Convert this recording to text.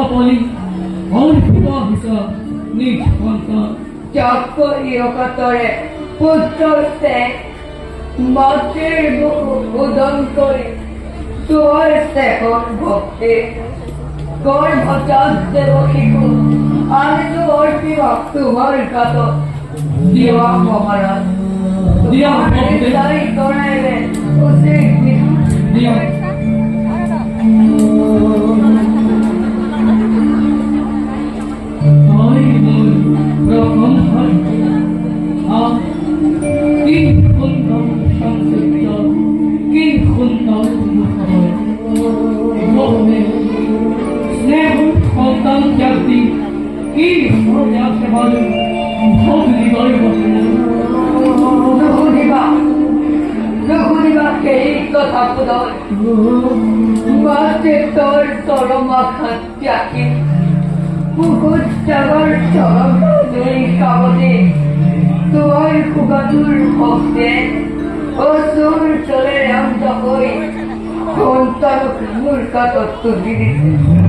তপলি অর্পিত হিসাব নিজ সন্তান চক্করে পুত্র সে মাতৃর মুখ উদন করে তোর সেখন ভক্তে গর্ভচাঁদে রক্ষিকু আমি তো অর্পি ভক্ত তোমার কাত দেওয়া মহারাজ দিয়া ভক্তে তাই করাইলে উসে দিয়া তাই বল প্রথম হয় কি সুন্দর সংযুক্ত কি সুন্দর স্নেহ সন্তান জাতি কি যাচ্ছে বলে ভোগ হৃদয় বসে দুঃখদিবাকে এই কথা বোধয় মাঝে তোর চরমা খাচ্যাকে পুকুর চাগর চরম দুই কাবদে তোর কুবাদুর ভক্তে ও তোর চলে রাম হই সন্তান মূর্খা তত্ত্ব দিদিতে